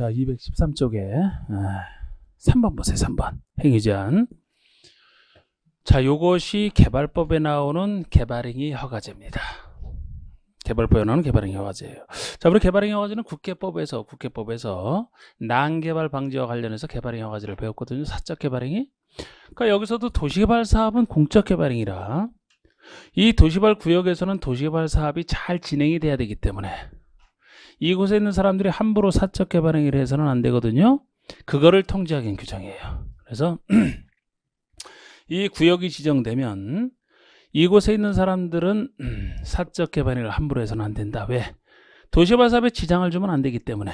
자, 213쪽에 3번 보세요. 3번 행위제한. 자, 요것이 개발법에 나오는 개발행위 허가제입니다. 개발법에 나오는 개발행위 허가제예요. 자, 우리 개발행위 허가제는 국개법에서 난개발 방지와 관련해서 개발행위 허가제를 배웠거든요. 사적 개발행위. 그러니까 여기서도 도시개발 사업은 공적 개발행위라 이 도시개발 구역에서는 도시개발 사업이 잘 진행이 돼야 되기 때문에 이곳에 있는 사람들이 함부로 사적 개발 행위를 해서는 안 되거든요. 그거를 통제하기는 규정이에요. 그래서 이 구역이 지정되면 이곳에 있는 사람들은 사적 개발 행위를 함부로 해서는 안 된다. 왜? 도시개발 사업에 지장을 주면 안 되기 때문에.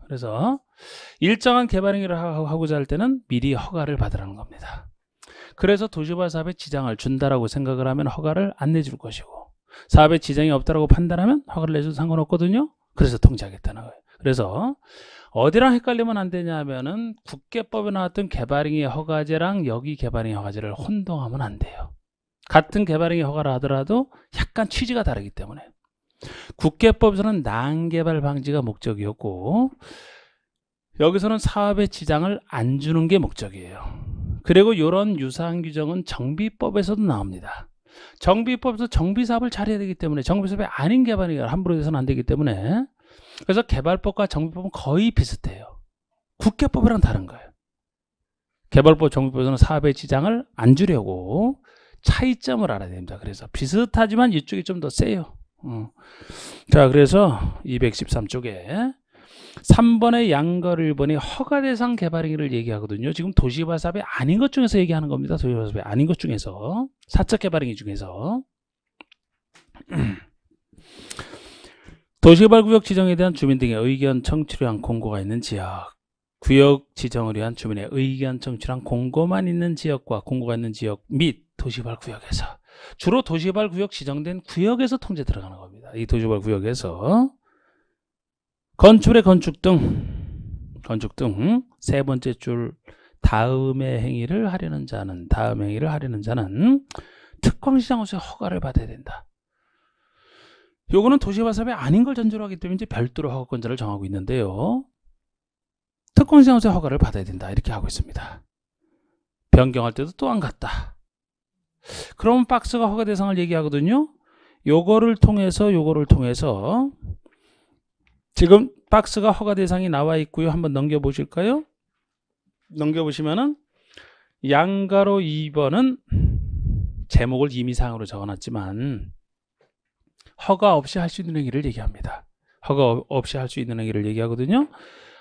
그래서 일정한 개발 행위를 하고자 할 때는 미리 허가를 받으라는 겁니다. 그래서 도시개발 사업에 지장을 준다라고 생각을 하면 허가를 안 내줄 것이고, 사업에 지장이 없다라고 판단하면 허가를 내줘도 상관없거든요. 그래서 통제하겠다는 거예요. 그래서 어디랑 헷갈리면 안 되냐 하면은 국개법에 나왔던 개발행위 허가제랑 여기 개발행위 허가제를 혼동하면 안 돼요. 같은 개발행위 허가를 하더라도 약간 취지가 다르기 때문에. 국개법에서는 난개발 방지가 목적이었고 여기서는 사업에 지장을 안 주는 게 목적이에요. 그리고 이런 유사한 규정은 정비법에서도 나옵니다. 정비법에서 정비사업을 잘해야 되기 때문에 정비사업이 아닌 개발행위가 함부로 해서는 안 되기 때문에 그래서 개발법과 정비법은 거의 비슷해요. 국개법이랑 다른 거예요. 개발법, 정비법에서는 사업의 지장을 안 주려고 차이점을 알아야 됩니다. 그래서 비슷하지만 이쪽이 좀 더 세요. 자, 그래서 213쪽에 3번의 양걸 1번이 허가대상 개발행위를 얘기하거든요. 지금 도시개발 사업이 아닌 것 중에서 얘기하는 겁니다. 도시개발 사업이 아닌 것 중에서, 사적 개발행위 중에서. 도시개발구역 지정에 대한 주민 등의 의견 청취를 위한 공고가 있는 지역, 구역 지정을 위한 주민의 의견 청취를 위한 공고만 있는 지역과 공고가 있는 지역 및 도시개발구역에서, 주로 도시개발구역 지정된 구역에서 통제 들어가는 겁니다. 이 도시개발구역에서 건축물의 건축 등 세 번째 줄 다음의 행위를 하려는 자는 특광시장으로서 허가를 받아야 된다. 요거는 도시개발 사업이 아닌 걸 전제로 하기 때문에 이제 별도로 허가권자를 정하고 있는데요. 특광시장으로서 허가를 받아야 된다. 이렇게 하고 있습니다. 변경할 때도 또한 같다. 그럼 박스가 허가 대상을 얘기하거든요. 요거를 통해서 지금 박스가 허가 대상이 나와 있고요. 한번 넘겨보실까요? 넘겨보시면은 양가로 2번은 제목을 임의사항으로 적어놨지만 허가 없이 할 수 있는 행위를 얘기합니다. 허가 없이 할 수 있는 행위를 얘기하거든요.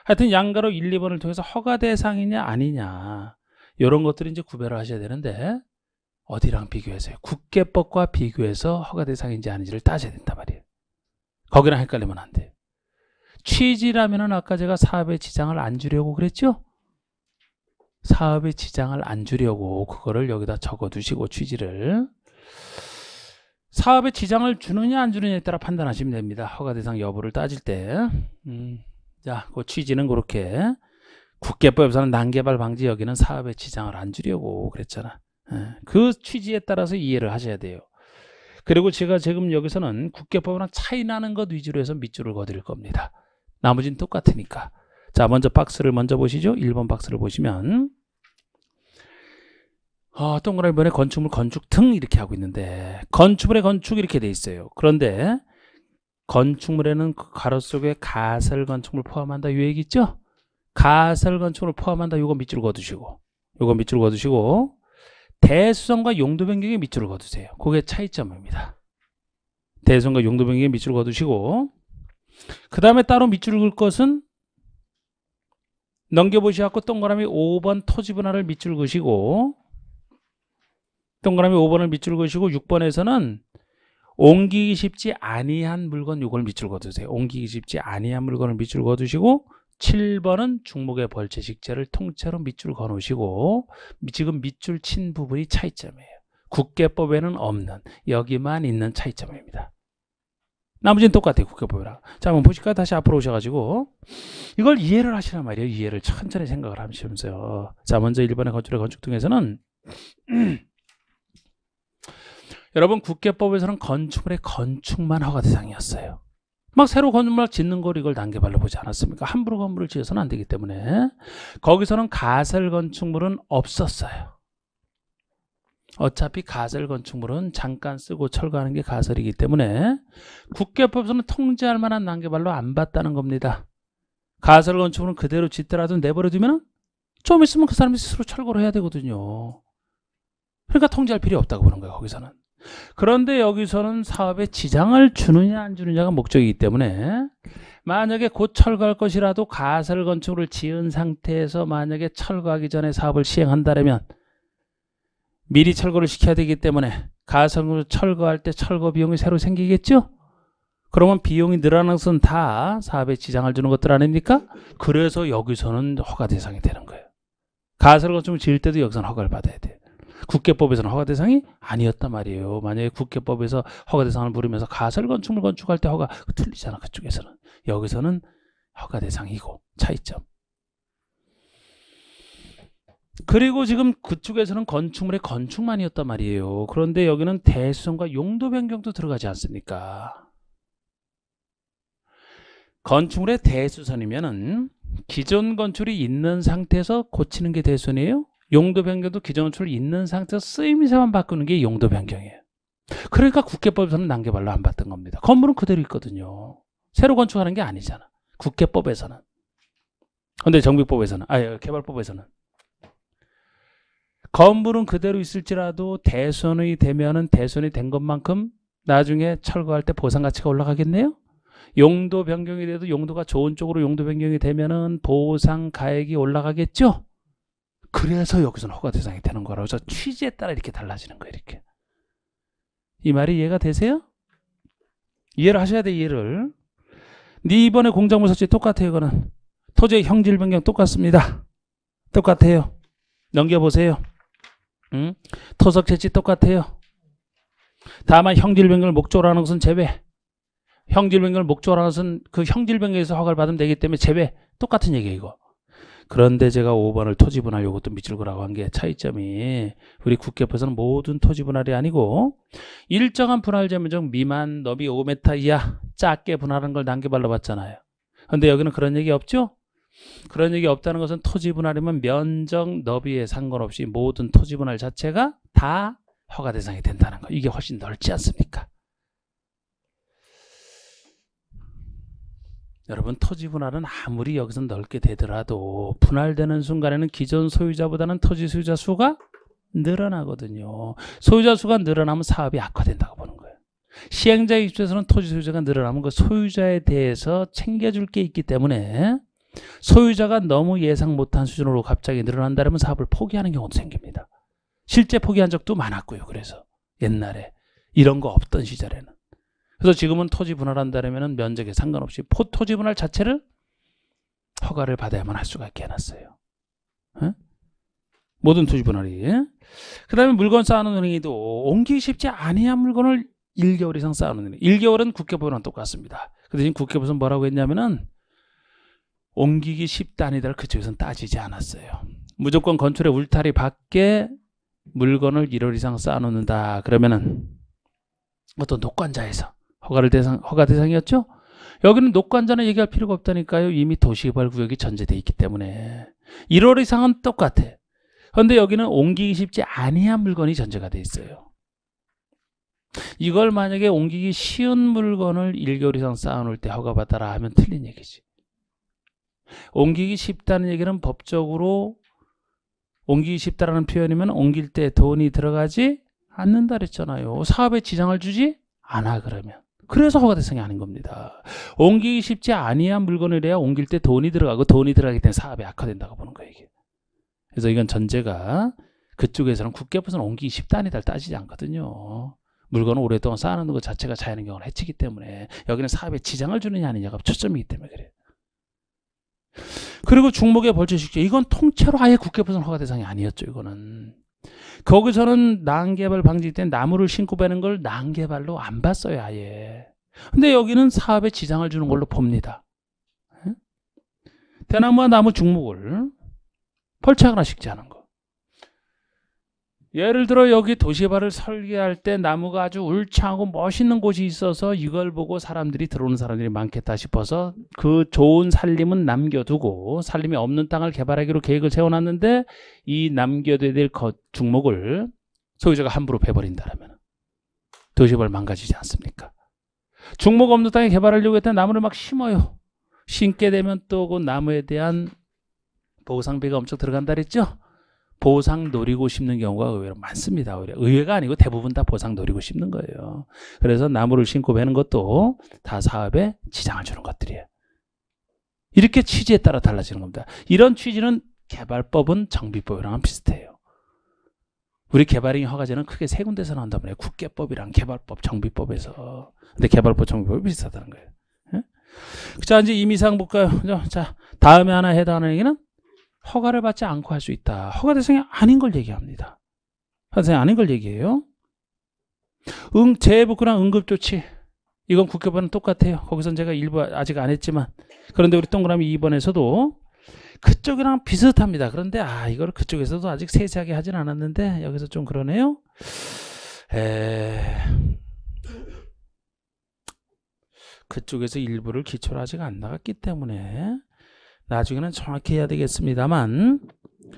하여튼 양가로 1, 2번을 통해서 허가 대상이냐 아니냐 이런 것들을 이제 구별을 하셔야 되는데 어디랑 비교해서요? 국개법과 비교해서 허가 대상인지 아닌지를 따져야 된단 말이에요. 거기랑 헷갈리면 안 돼요. 취지라면은 아까 제가 사업에 지장을 안 주려고 그랬죠? 사업에 지장을 안 주려고 그거를 여기다 적어 두시고 취지를 사업에 지장을 주느냐 안 주느냐에 따라 판단하시면 됩니다. 허가 대상 여부를 따질 때. 자, 그 취지는 그렇게 국개법에서는 난개발 방지 여기는 사업에 지장을 안 주려고 그랬잖아. 그 취지에 따라서 이해를 하셔야 돼요. 그리고 제가 지금 여기서는 국개법이랑 차이 나는 것 위주로 해서 밑줄을 그어드릴 겁니다. 나머지는 똑같으니까. 자, 먼저 박스를 먼저 보시죠. 1번 박스를 보시면 동그라미 번에 건축물 건축 등 이렇게 하고 있는데 건축물의 건축 이렇게 돼 있어요. 그런데 건축물에는 가로 속에 가설 건축물 포함한다 이 얘기 있죠? 가설 건축물을 포함한다. 요거 밑줄 그어두시고 대수성과 용도 변경에 밑줄을 그어두세요. 그게 차이점입니다. 대수성과 용도 변경에 밑줄을 그어두시고 그 다음에 따로 밑줄을 그을 것은 넘겨보시고 동그라미 5번 토지 분할을 밑줄 그으시고 동그라미 5번을 밑줄 그으시고 6번에서는 옮기기 쉽지 아니한 물건 요걸 밑줄 그어두세요. 옮기기 쉽지 아니한 물건을 밑줄 그어두시고 7번은 중목의 벌채식재를 통째로 밑줄 그어놓으시고 지금 밑줄 친 부분이 차이점이에요. 국개법에는 없는 여기만 있는 차이점입니다. 나머지는 똑같아요. 국개법이랑. 자, 한번 보실까요? 다시 앞으로 오셔가지고 이걸 이해를 하시란 말이에요. 이해를 천천히 생각을 하시면서요. 자, 먼저 1번의 건축의 건축 등에서는 여러분 국개법에서는 건축물의 건축만 허가 대상이었어요. 막 새로 건물 짓는 걸 이걸 난개발로 보지 않았습니까? 함부로 건물을 지어서는 안 되기 때문에 거기서는 가설 건축물은 없었어요. 어차피 가설 건축물은 잠깐 쓰고 철거하는 게 가설이기 때문에 국계법에서는 통제할 만한 난개발로 안 봤다는 겁니다. 가설 건축물은 그대로 짓더라도 내버려두면 좀 있으면 그 사람이 스스로 철거를 해야 되거든요. 그러니까 통제할 필요 없다고 보는 거예요. 거기서는. 그런데 여기서는 사업에 지장을 주느냐 안 주느냐가 목적이기 때문에 만약에 곧 철거할 것이라도 가설 건축물을 지은 상태에서 만약에 철거하기 전에 사업을 시행한다면 미리 철거를 시켜야 되기 때문에 가설 건축물 철거할 때 철거 비용이 새로 생기겠죠? 그러면 비용이 늘어나는 것은 다 사업에 지장을 주는 것들 아닙니까? 그래서 여기서는 허가 대상이 되는 거예요. 가설 건축물 지을 때도 여기서는 허가를 받아야 돼요. 국계법에서는 허가 대상이 아니었단 말이에요. 만약에 국계법에서 허가 대상을 물으면서 가설 건축물 건축할 때 허가 틀리잖아. 그쪽에서는. 여기서는 허가 대상이고 차이점. 그리고 지금 그쪽에서는 건축물의 건축만이었단 말이에요. 그런데 여기는 대수선과 용도 변경도 들어가지 않습니까? 건축물의 대수선이면은 기존 건축이 있는 상태에서 고치는 게 대수선이에요. 용도 변경도 기존 건축을 있는 상태에서 쓰임새만 바꾸는 게 용도 변경이에요. 그러니까 국계법에서는 난개발로 안 봤던 겁니다. 건물은 그대로 있거든요. 새로 건축하는 게 아니잖아. 국계법에서는. 근데 정비법에서는, 개발법에서는. 건물은 그대로 있을지라도 대손이 되면은 대손이 된 것만큼 나중에 철거할 때 보상 가치가 올라가겠네요. 용도 변경이 돼도 용도가 좋은 쪽으로 용도 변경이 되면은 보상 가액이 올라가겠죠. 그래서 여기서는 허가 대상이 되는 거라고. 저 취지에 따라 이렇게 달라지는 거예요. 이렇게. 이 말이 이해가 되세요? 이해를 하셔야 돼. 이해를. 네 이번에 공작물 설치 똑같아요. 이거는 토지의 형질 변경 똑같습니다. 똑같아요. 넘겨보세요. 토석 채취 똑같아요. 다만 형질 변경을 목적으로 하는 것은 제외. 형질 변경을 목적으로 하는 것은 그 형질 변경에서 허가를 받으면 되기 때문에 제외. 똑같은 얘기예요. 이거. 그런데 제가 5번을 토지 분할 요것도 밑줄 그라고 한 게 차이점이 우리 국계법에서는 모든 토지 분할이 아니고 일정한 분할 점유적 미만 너비 5m 이하 작게 분할하는 걸 난개발로 봤잖아요. 그런데 여기는 그런 얘기 없죠? 그런 얘기 없다는 것은 토지 분할이면 면적 너비에 상관없이 모든 토지 분할 자체가 다 허가 대상이 된다는 거. 이게 훨씬 넓지 않습니까? 여러분 토지 분할은 아무리 여기서 넓게 되더라도 분할되는 순간에는 기존 소유자보다는 토지 소유자 수가 늘어나거든요. 소유자 수가 늘어나면 사업이 악화된다고 보는 거예요. 시행자 입장에서는 토지 소유자가 늘어나면 그 소유자에 대해서 챙겨줄 게 있기 때문에 소유자가 너무 예상 못한 수준으로 갑자기 늘어난다면 사업을 포기하는 경우도 생깁니다. 실제 포기한 적도 많았고요. 그래서 옛날에 이런 거 없던 시절에는. 그래서 지금은 토지 분할한다면 면적에 상관없이 토지 분할 자체를 허가를 받아야만 할 수가 있게 해놨어요. 에? 모든 토지 분할이. 그 다음에 물건 쌓아놓는 은행이도 옮기기 쉽지 아니한 물건을 1개월 이상 쌓아놓는 은행. 1개월은 국계법이랑 똑같습니다. 근데 지금 국계법은 뭐라고 했냐면은 옮기기 쉽다 아니다를 그쪽에서는 따지지 않았어요. 무조건 건축의 울타리 밖에 물건을 1월 이상 쌓아놓는다. 그러면은 어떤 녹관자에서 허가 대상이었죠? 여기는 녹관자는 얘기할 필요가 없다니까요. 이미 도시개발구역이 전제되어 있기 때문에 1월 이상은 똑같아. 그런데 여기는 옮기기 쉽지 아니한 물건이 전제가 되어 있어요. 이걸 만약에 옮기기 쉬운 물건을 1개월 이상 쌓아놓을 때 허가받아라 하면 틀린 얘기지. 옮기기 쉽다는 얘기는 법적으로 옮기기 쉽다라는 표현이면 옮길 때 돈이 들어가지 않는다 그랬잖아요. 사업에 지장을 주지 않아 그러면. 그래서 허가 대상이 아닌 겁니다. 옮기기 쉽지 아니한 물건이래야 옮길 때 돈이 들어가고 돈이 들어가기 때문에 사업이 악화된다고 보는 거예요. 이게. 그래서 이건 전제가 그쪽에서는 국계법에서는 옮기기 쉽다 아니다를 따지지 않거든요. 물건을 오랫동안 쌓아놓는 것 자체가 자연의 경우를 해치기 때문에 여기는 사업에 지장을 주느냐 아니냐가 초점이기 때문에 그래요. 그리고 중목의 벌초식재 이건 통째로 아예 국계법에서는 허가 대상이 아니었죠. 이거는 거기서는 난개발 방지 때 나무를 심고 빼는 걸 난개발로 안 봤어요. 아예. 근데 여기는 사업에 지장을 주는 걸로 봅니다. 대나무와 나무 중목을 벌채 하나 식재하는 거. 예를 들어 여기 도시개발을 설계할 때 나무가 아주 울창하고 멋있는 곳이 있어서 이걸 보고 사람들이 들어오는 사람들이 많겠다 싶어서 그 좋은 산림은 남겨두고 산림이 없는 땅을 개발하기로 계획을 세워놨는데 이 남겨둬야 될 중목을 소유자가 함부로 베버린다면 도시개발 망가지지 않습니까? 중목 없는 땅에 개발하려고 했던 나무를 막 심어요. 심게 되면 또 그 나무에 대한 보상비가 엄청 들어간다 그랬죠? 보상 노리고 심는 경우가 의외로 많습니다. 의외가 아니고 대부분 다 보상 노리고 심는 거예요. 그래서 나무를 심고 베는 것도 다 사업에 지장을 주는 것들이에요. 이렇게 취지에 따라 달라지는 겁니다. 이런 취지는 개발법은 정비법이랑 비슷해요. 우리 개발행위 허가제는 크게 세 군데서 나온단 말이에요. 국계법이랑 개발법, 정비법에서. 근데 개발법, 정비법이 비슷하다는 거예요. 자, 이제 임의사항 볼까요? 자, 다음에 하나 해당하는 얘기는 허가를 받지 않고 할 수 있다. 허가 대상이 아닌 걸 얘기합니다. 허가 대상이 아닌 걸 얘기해요. 재해복구랑 응급조치. 이건 국회법은 똑같아요. 거기선 제가 일부 아직 안 했지만. 그런데 우리 동그라미 2번에서도 그쪽이랑 비슷합니다. 그런데 이거를 그쪽에서도 아직 세세하게 하진 않았는데 여기서 좀 그러네요. 그쪽에서 일부를 기초로 아직 안 나갔기 때문에 나중에는 정확히 해야 되겠습니다만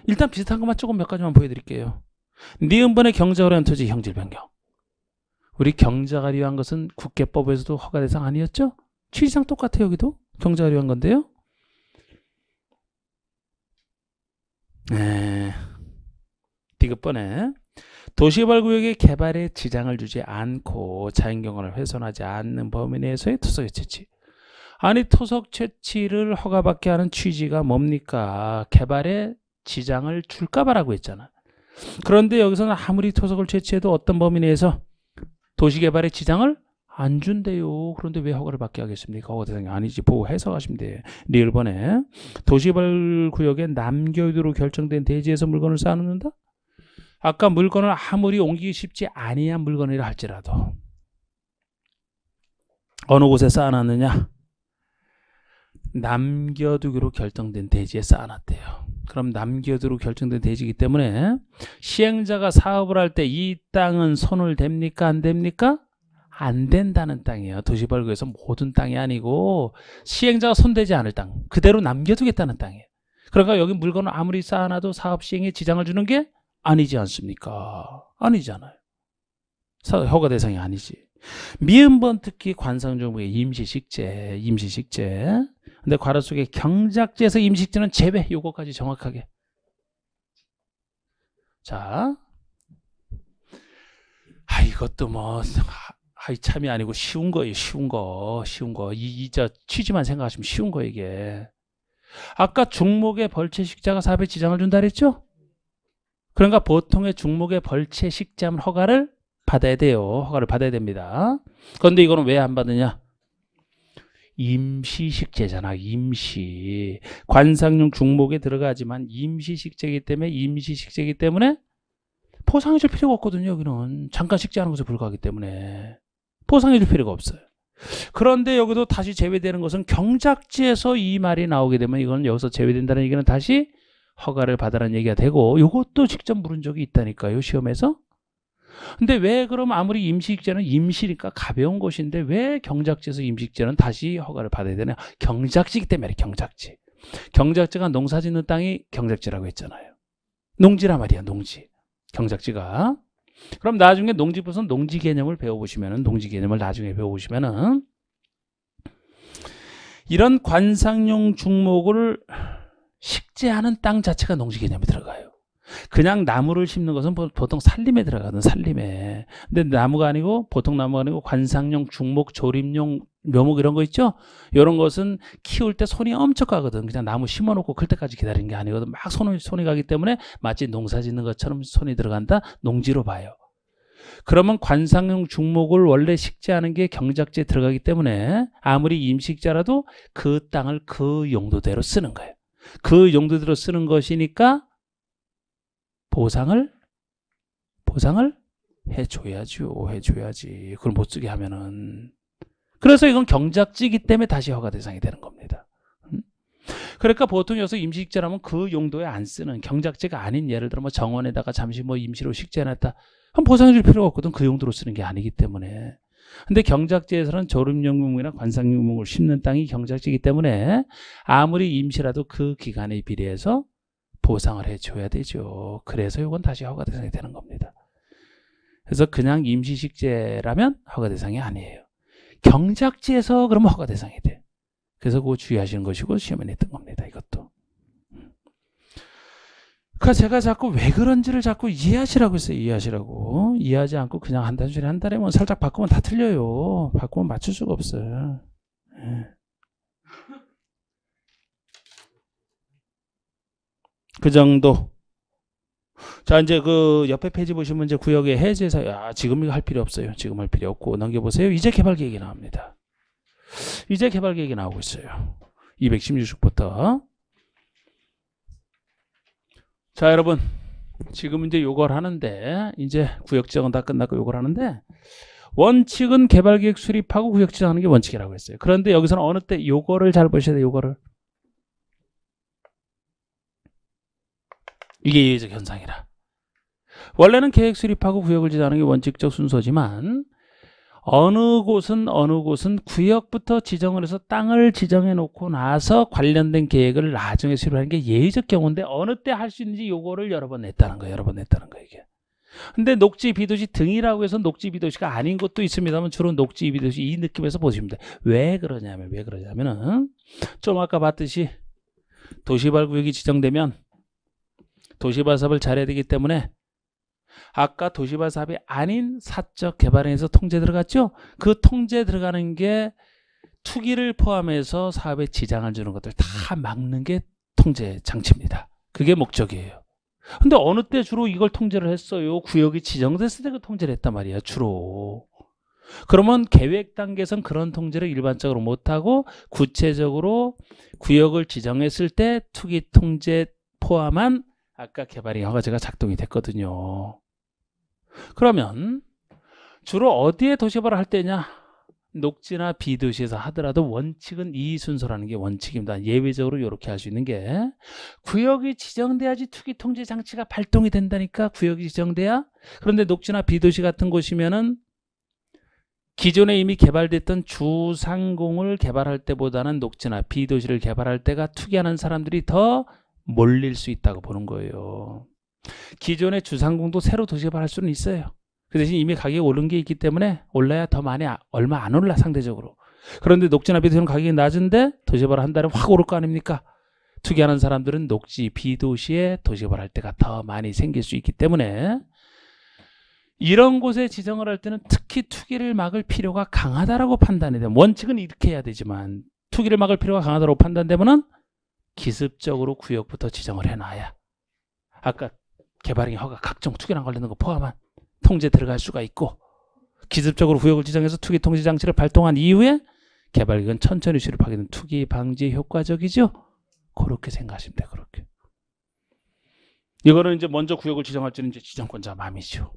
일단 비슷한 것만 조금 몇 가지만 보여드릴게요. 니은번의 경작을 위한 토지 형질 변경. 우리 경작을 위한 것은 국계법에서도 허가 대상 아니었죠? 취지상 똑같아요. 여기도 경작을 위한 건데요. 디귿번에 도시개발구역의 개발에 지장을 주지 않고 자연경관을 훼손하지 않는 범위 내에서의 토속의 채취. 아니 토속 채취를 허가받게 하는 취지가 뭡니까? 개발에 지장을 줄까 봐라고 했잖아. 그런데 여기서는 아무리 토속을 채취해도 어떤 범위 내에서 도시개발에 지장을 안 준대요. 그런데 왜 허가를 받게 하겠습니까? 허가 대상이 아니지. 보고 해석하시면 돼요. 리을번에 도시개발구역에 남교도로 결정된 대지에서 물건을 쌓아놓는다? 아까 물건을 아무리 옮기기 쉽지 아니한 물건이라 할지라도 어느 곳에 쌓아놨느냐? 남겨두기로 결정된 대지에 쌓아놨대요. 그럼 남겨두기로 결정된 대지이기 때문에 시행자가 사업을 할 때 이 땅은 손을 댑니까? 안 됩니까? 안 된다는 땅이에요. 도시개발구에서 모든 땅이 아니고 시행자가 손대지 않을 땅, 그대로 남겨두겠다는 땅이에요. 그러니까 여기 물건을 아무리 쌓아놔도 사업 시행에 지장을 주는 게 아니지 않습니까? 아니잖아요. 허가 대상이 아니지. 미음번 특히 관상종목의 임시식재. 근데 괄호 속에 경작지에서 임시식재는 제외. 요거까지 정확하게. 자, 이것도 뭐 참이 아니고 쉬운 거예요. 쉬운 거. 저 취지만 생각하시면 쉬운 거 이게. 아까 중목의 벌채식자가 사업에 지장을 준다 그랬죠? 그러니까 보통의 중목의 벌채식자면 허가를 받아야 돼요. 허가를 받아야 됩니다. 그런데 이거는 왜 안 받느냐? 임시식재잖아. 임시. 관상용 중목에 들어가지만 임시식재이기 때문에 포상해 줄 필요가 없거든요. 여기는 잠깐 식재하는 것에 불과하기 때문에 포상해 줄 필요가 없어요. 그런데 여기도 다시 제외되는 것은 경작지에서 이 말이 나오게 되면 이건 여기서 제외된다는 얘기는 다시 허가를 받아라는 얘기가 되고, 이것도 직접 물은 적이 있다니까요, 시험에서. 근데 왜 그럼 아무리 임시식재는 임시니까 가벼운 것인데 왜 경작지에서 임시식재는 다시 허가를 받아야 되냐? 경작지이기 때문에. 경작지가 농사 짓는 땅이 경작지라고 했잖아요. 농지란 말이야, 농지. 경작지가. 그럼 나중에 농지부에서 농지 개념을 배워보시면은, 농지 개념을 나중에 배워보시면은 이런 관상용 중목을 식재하는 땅 자체가 농지 개념에 들어가요. 그냥 나무를 심는 것은 보통 산림에 들어가거든, 산림에. 근데 나무가 아니고, 보통 나무가 아니고 관상용, 중목, 조림용, 묘목 이런 거 있죠? 이런 것은 키울 때 손이 엄청 가거든. 그냥 나무 심어놓고 클 때까지 기다리는 게 아니거든. 막 손이 가기 때문에 마치 농사 짓는 것처럼 손이 들어간다? 농지로 봐요. 그러면 관상용 중목을 원래 식재하는 게 경작지에 들어가기 때문에 아무리 임식자라도 그 땅을 그 용도대로 쓰는 거예요. 그 용도대로 쓰는 것이니까 보상을 해줘야지. 그걸 못 쓰게 하면은. 그래서 이건 경작지이기 때문에 다시 허가 대상이 되는 겁니다. 그러니까 보통 여기서 임시식재라면 그 용도에 안 쓰는 경작지가 아닌 예를 들어 뭐 정원에다가 잠시 뭐 임시로 식재해놨다. 그럼 보상해 줄 필요가 없거든. 그 용도로 쓰는 게 아니기 때문에. 근데 경작지에서는 조림용 유목이나 관상용 유목을 심는 땅이 경작지이기 때문에 아무리 임시라도 그 기간에 비례해서 보상을 해줘야 되죠. 그래서 이건 다시 허가 대상이 되는 겁니다. 그래서 그냥 임시식재라면 허가 대상이 아니에요. 경작지에서 그러면 허가 대상이 돼. 그래서 그거 주의하시는 것이고 시험에 냈던 겁니다. 이것도. 그러니까 제가 자꾸 왜 그런지를 자꾸 이해하시라고 했어요. 이해하시라고. 이해하지 않고 그냥 한 단순히 한 달에 뭐 살짝 바꾸면 다 틀려요. 바꾸면 맞출 수가 없어요. 그 정도. 자, 이제 그 옆에 페이지 보시면 이제 구역의 해제사, 지금 이거 할 필요 없어요. 지금 할 필요 없고 넘겨보세요. 이제 개발 계획이 나옵니다. 이제 개발 계획이 나오고 있어요. 216부터. 자, 여러분. 지금 이제 요걸 하는데, 이제 구역 지정은 다 끝났고 요걸 하는데, 원칙은 개발 계획 수립하고 구역 지정하는 게 원칙이라고 했어요. 그런데 여기서는 어느 때 요거를 잘 보셔야 돼요. 요거를. 이게 예외적 현상이라. 원래는 계획 수립하고 구역을 지정하는 게 원칙적 순서지만 어느 곳은 구역부터 지정을 해서 땅을 지정해 놓고 나서 관련된 계획을 나중에 수립하는 게 예외적 경우인데 어느 때 할 수 있는지 요거를 여러 번 냈다는 거예요. 여러 번 냈다는 거예요. 이게. 근데 녹지 비도시 등이라고 해서 녹지 비도시가 아닌 것도 있습니다만 주로 녹지 비도시 이 느낌에서 보시면 돼요. 왜 그러냐면은 좀 아까 봤듯이 도시발 구역이 지정되면 도시발 사업을 잘해야 되기 때문에 아까 도시발 사업이 아닌 사적 개발행에서 통제 들어갔죠? 그 통제 들어가는 게 투기를 포함해서 사업에 지장을 주는 것들 다 막는 게 통제 장치입니다. 그게 목적이에요. 근데 어느 때 주로 이걸 통제를 했어요? 구역이 지정됐을 때 그 통제를 했단 말이야, 주로. 그러면 계획 단계에서는 그런 통제를 일반적으로 못하고 구체적으로 구역을 지정했을 때 투기 통제 포함한 아까 개발행 허가제가 작동이 됐거든요. 그러면 주로 어디에 도시개발을 할 때냐? 녹지나 비도시에서 하더라도 원칙은 이 순서라는 게 원칙입니다. 예외적으로 이렇게 할 수 있는 게 구역이 지정돼야지 투기 통제 장치가 발동이 된다니까. 구역이 지정돼야. 그런데 녹지나 비도시 같은 곳이면은 기존에 이미 개발됐던 주상공을 개발할 때보다는 녹지나 비도시를 개발할 때가 투기하는 사람들이 더 몰릴 수 있다고 보는 거예요. 기존의 주상공도 새로 도시개발할 수는 있어요. 그 대신 이미 가격이 오른 게 있기 때문에 올라야 더 많이 얼마 안 올라 상대적으로. 그런데 녹지나 비도시는 가격이 낮은데 도시개발을 한다면 확 오를 거 아닙니까? 투기하는 사람들은 녹지 비도시에 도시개발할 때가 더 많이 생길 수 있기 때문에 이런 곳에 지정을 할 때는 특히 투기를 막을 필요가 강하다라고 판단이 돼요. 원칙은 이렇게 해야 되지만 투기를 막을 필요가 강하다고 판단되면은 기습적으로 구역부터 지정을 해놔야 아까 개발행위 허가 각종 투기랑 관련된 거 포함한 통제 들어갈 수가 있고 기습적으로 구역을 지정해서 투기 통제 장치를 발동한 이후에 개발계획은 천천히 수립하게 되는 투기 방지에 효과적이죠. 그렇게 생각하시면 돼요. 그렇게. 이거는 이제 먼저 구역을 지정할지는 이제 지정권자 마음이죠.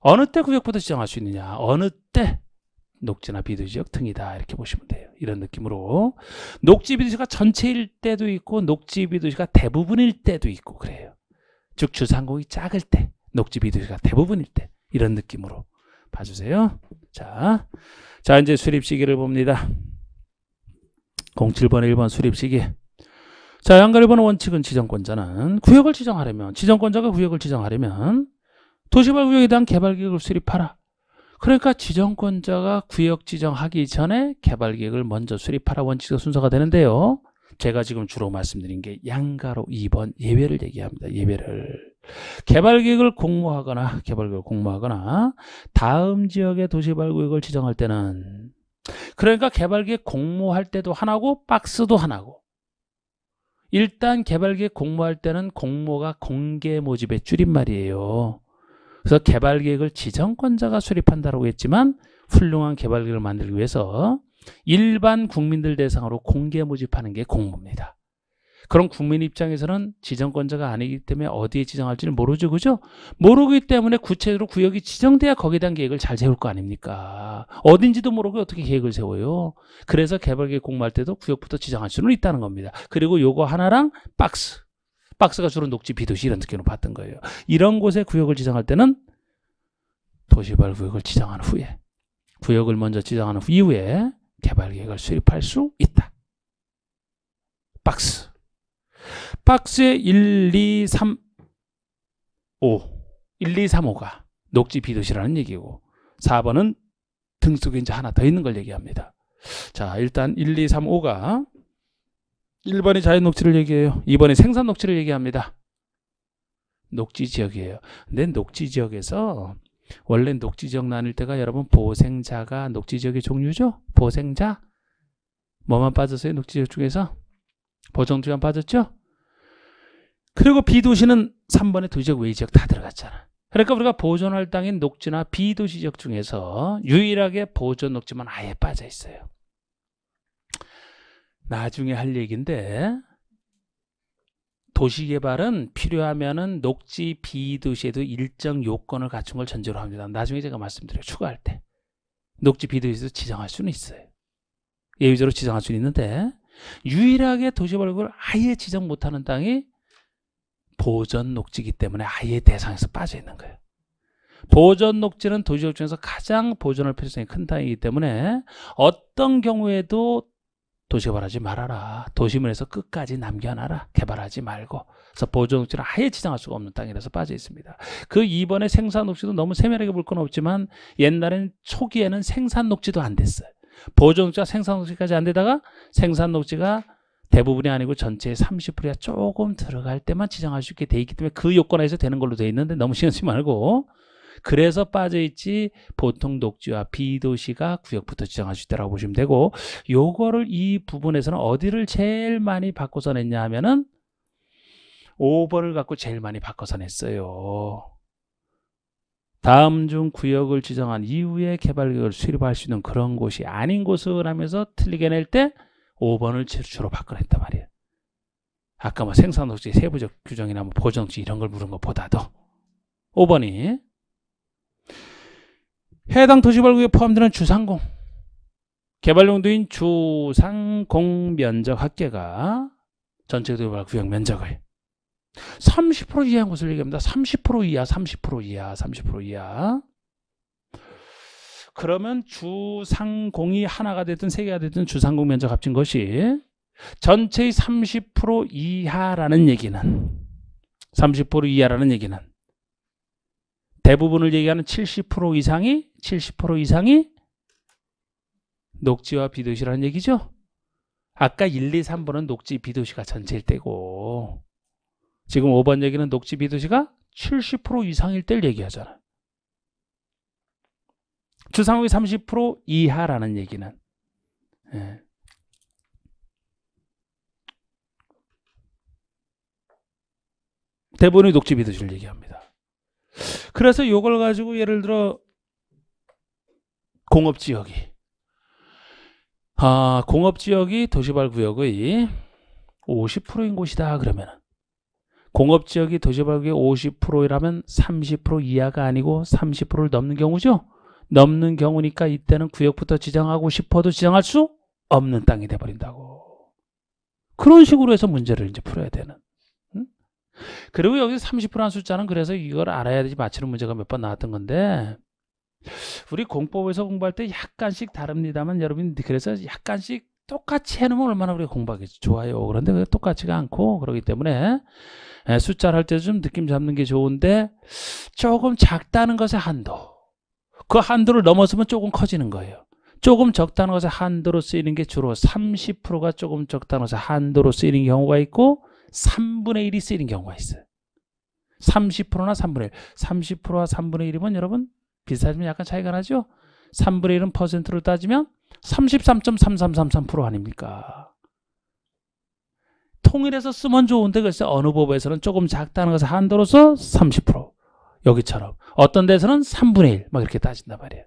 어느 때 구역부터 지정할 수 있느냐? 어느 때 녹지나 비도시 지역 등이다 이렇게 보시면 돼요. 이런 느낌으로 녹지 비도시가 전체일 때도 있고 녹지 비도시가 대부분일 때도 있고 그래요. 즉 주상공이 작을 때 녹지 비도시가 대부분일 때 이런 느낌으로 봐주세요. 자 이제 수립 시기를 봅니다. 07번에 1번 수립 시기. 자, 양가 1번 원칙은 지정권자는 구역을 지정하려면 지정권자가 구역을 지정하려면 도시발 구역에 대한 개발 계획을 수립하라. 그러니까 지정권자가 구역 지정하기 전에 개발 계획을 먼저 수립하라 원칙적 순서가 되는데요. 제가 지금 주로 말씀드린 게 양가로 2번 예외를 얘기합니다. 예외를. 개발 계획을 공모하거나 다음 지역의 도시발 구역을 지정할 때는 그러니까 개발 계획 공모할 때도 하나고 박스도 하나고 일단 개발 계획 공모할 때는 공모가 공개 모집의 줄임말이에요. 그래서 개발 계획을 지정권자가 수립한다고 했지만 훌륭한 개발 계획을 만들기 위해서 일반 국민들 대상으로 공개 모집하는 게 공모입니다. 그럼 국민 입장에서는 지정권자가 아니기 때문에 어디에 지정할지를 모르죠. 그죠? 모르기 때문에 구체적으로 구역이 지정돼야 거기에 대한 계획을 잘 세울 거 아닙니까? 어딘지도 모르고 어떻게 계획을 세워요? 그래서 개발계획 공모할 때도 구역부터 지정할 수는 있다는 겁니다. 그리고 요거 하나랑 박스가 주로 녹지 비도시 이런 느낌으로 봤던 거예요. 이런 곳에 구역을 지정할 때는 도시개발 구역을 지정한 후에 구역을 먼저 지정한 이후에 개발계획을 수립할 수 있다. 박스에 1, 2, 3, 5 1, 2, 3, 5가 녹지 비도시라는 얘기고 4번은 등 속에 이제 하나 더 있는 걸 얘기합니다. 자, 일단 1, 2, 3, 5가 1번이 자연 녹지를 얘기해요. 2번이 생산 녹지를 얘기합니다. 녹지 지역이에요. 근데 녹지 지역에서 원래 녹지 지역 나눌 때가 여러분 보생자가 녹지 지역의 종류죠? 보생자 뭐만 빠졌어요? 녹지 지역 중에서 보정지역만 빠졌죠? 그리고 비도시는 3번에 도시적 외지역 다 들어갔잖아. 그러니까 우리가 보존할 땅인 녹지나 비도시 지역 중에서 유일하게 보존 녹지만 아예 빠져 있어요. 나중에 할 얘기인데 도시개발은 필요하면은 녹지 비도시에도 일정 요건을 갖춘 걸 전제로 합니다. 나중에 제가 말씀드려요. 추가할 때. 녹지 비도시에도 지정할 수는 있어요. 예외적으로 지정할 수는 있는데 유일하게 도시개발구역을 아예 지정 못하는 땅이 보전 녹지이기 때문에 아예 대상에서 빠져 있는 거예요. 보전 녹지는 도시지역 중에서 가장 보존할 필요성이 큰 땅이기 때문에 어떤 경우에도 도시개발하지 말아라. 도시문에서 끝까지 남겨놔라. 개발하지 말고. 그래서 보존 녹지는 아예 지정할 수가 없는 땅이라서 빠져 있습니다. 그 2번에 생산 녹지도 너무 세밀하게 볼 건 없지만 옛날엔 초기에는 생산 녹지도 안 됐어요. 보존 녹지가 생산 녹지까지 안 되다가 생산 녹지가 대부분이 아니고 전체의 30%가 조금 들어갈 때만 지정할 수 있게 돼 있기 때문에 그 요건에서 되는 걸로 돼 있는데 너무 신경 쓰지 말고 그래서 빠져있지 보통 녹지와 비도시가 구역부터 지정할 수 있다고 보시면 되고 요거를 이 부분에서는 어디를 제일 많이 바꿔서 냈냐 하면은 5번을 갖고 제일 많이 바꿔서 냈어요. 다음 중 구역을 지정한 이후에 개발계획을 수립할 수 있는 그런 곳이 아닌 곳을 하면서 틀리게 낼 때 5번을 주로 바꿔냈단 말이에요. 아까 뭐 생산녹지, 세부적 규정이나 뭐 보존녹지 이런 걸 물은 것보다도 5번이 해당 도시개발구역에 포함되는 주상공 개발용도인 주상공 면적 합계가 전체 도시개발구역 면적을 30% 이하인 곳을 얘기합니다. 30% 이하, 30% 이하, 30% 이하. 그러면 주상공이 하나가 됐든 세 개가 됐든 주상공 면적 합친 것이 전체의 30% 이하라는 얘기는 30% 이하라는 얘기는 대부분을 얘기하는 70% 이상이 녹지와 비도시라는 얘기죠. 아까 1, 2, 3번은 녹지 비도시가 전체일 때고 지금 5번 얘기는 녹지 비도시가 70% 이상일 때를 얘기하잖아요. 주상공이 30% 이하라는 얘기는 대부분의 녹지 비도시를 얘기합니다. 그래서 이걸 가지고 예를 들어 공업지역이 도시개발구역의 50%인 곳이다 그러면 공업지역이 도시개발구역의 50%라면 30% 이하가 아니고 30%를 넘는 경우죠. 넘는 경우니까 이때는 구역부터 지정하고 싶어도 지정할 수 없는 땅이 돼버린다고. 그런 식으로 해서 문제를 이제 풀어야 되는. 그리고 여기서 30%라는 숫자는 그래서 이걸 알아야 되지 맞히는 문제가 몇 번 나왔던 건데 우리 공법에서 공부할 때 약간씩 다릅니다만 여러분 그래서 약간씩 똑같이 해놓으면 얼마나 우리가 공부하기 좋아요. 그런데 똑같지가 않고 그렇기 때문에 숫자를 할 때 좀 느낌 잡는 게 좋은데 조금 작다는 것의 한도 그 한도를 넘어서면 조금 커지는 거예요. 조금 적다는 것의 한도로 쓰이는 게 주로 30%가 조금 적다는 것의 한도로 쓰이는 경우가 있고 3분의 1이 쓰이는 경우가 있어요. 30%나 3분의 1. 30%와 3분의 1이면 여러분 비슷하지만 약간 차이가 나죠? 3분의 1은 퍼센트로 따지면 33.3333% 아닙니까? 통일해서 쓰면 좋은데 글쎄 어느 법에서는 조금 작다는 것을 한도로서 30% 여기처럼 어떤 데서는 3분의 1 막 이렇게 따진단 말이에요.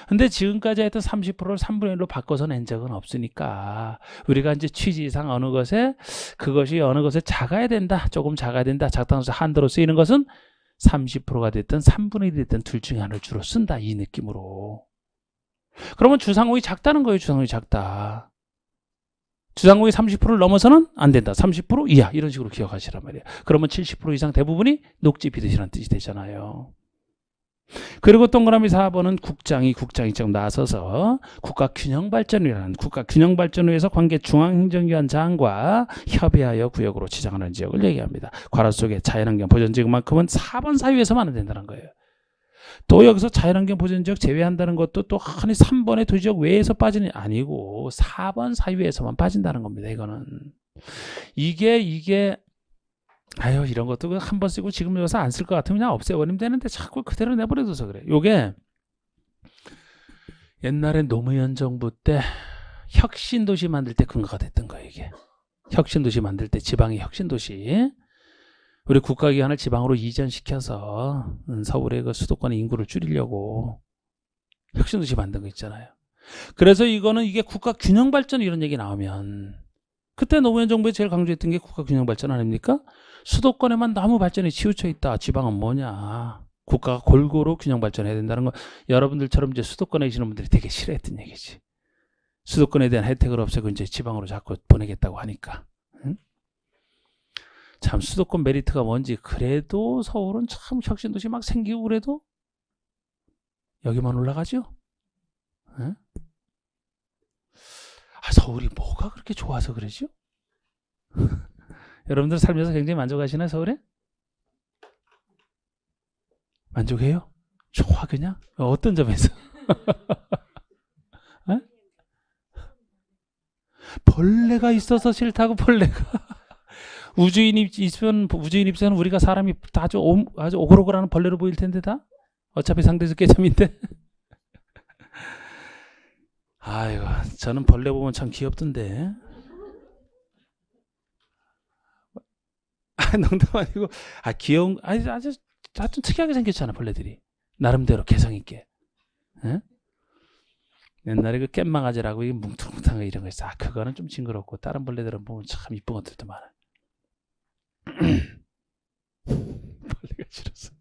근데 지금까지 했던 30%를 3분의 1로 바꿔서 낸 적은 없으니까 우리가 이제 취지 이상 어느 것에 그것이 어느 것에 작아야 된다. 조금 작아야 된다. 작당수 한도로 쓰이는 것은 30%가 됐든 3분의 1이 됐든 둘 중에 하나를 주로 쓴다. 이 느낌으로. 그러면 주상호이 작다는 거예요. 주상호이 작다. 주상호이 30%를 넘어서는 안 된다. 30% 이하 이런 식으로 기억하시란 말이에요. 그러면 70% 이상 대부분이 녹지 비듯이라는 뜻이 되잖아요. 그리고 동그라미 4번은 국장이 좀 나서서 국가균형발전위라는 국가균형발전위에서 관계 중앙행정기관장과 협의하여 구역으로 지정하는 지역을 얘기합니다. 괄호 속에 자연환경 보전지역만큼은 4번 사유에서만 안 된다는 거예요. 또 여기서 자연환경 보전지역 제외한다는 것도 또 흔히 3번의 도지역 외에서 빠지는 아니고 4번 사유에서만 빠진다는 겁니다. 이거는 이게 아유 이런 것도 한 번 쓰고 지금 여기서 안 쓸 것 같으면 그냥 없애버리면 되는데 자꾸 그대로 내버려둬서 그래. 요게 옛날에 노무현 정부 때 혁신도시 만들 때 근거가 됐던 거예요. 이게 혁신도시 만들 때 지방의 혁신도시 우리 국가기관을 지방으로 이전시켜서 서울의 그 수도권의 인구를 줄이려고 혁신도시 만든 거 있잖아요. 그래서 이거는 이게 국가균형발전 이런 얘기 나오면 그때 노무현 정부에 제일 강조했던 게 국가균형발전 아닙니까? 수도권에만 너무 발전이 치우쳐 있다. 지방은 뭐냐. 국가가 골고루 균형발전해야 된다는 거 여러분들처럼 이제 수도권에 계시는 분들이 되게 싫어했던 얘기지. 수도권에 대한 혜택을 없애고 이제 지방으로 자꾸 보내겠다고 하니까. 응? 참 수도권 메리트가 뭔지 그래도 서울은 참 혁신도시 막 생기고 그래도 여기만 올라가죠. 응? 서울이 뭐가 그렇게 좋아서 그러죠? 여러분들 살면서 굉장히 만족하시나요? 서울에? 만족해요? 좋아 그냥? 어떤 점에서? 벌레가 있어서 싫다고 벌레가 우주인 입장에서는 우리가 사람이 아주 오글오글하는 벌레로 보일 텐데 다? 어차피 상대적 개념인데 아이고 저는 벌레 보면 참 귀엽던데 농담 아니고 귀여운 아주 특이하게 생겼잖아 벌레들이 나름대로 개성있게 에? 옛날에 그 깻망아지라고 이 뭉퉁뭉퉁한 이런 거 있어. 그거는 좀 징그럽고 다른 벌레들은 보면 참 이쁜 것들도 많아. 벌레가 싫었어.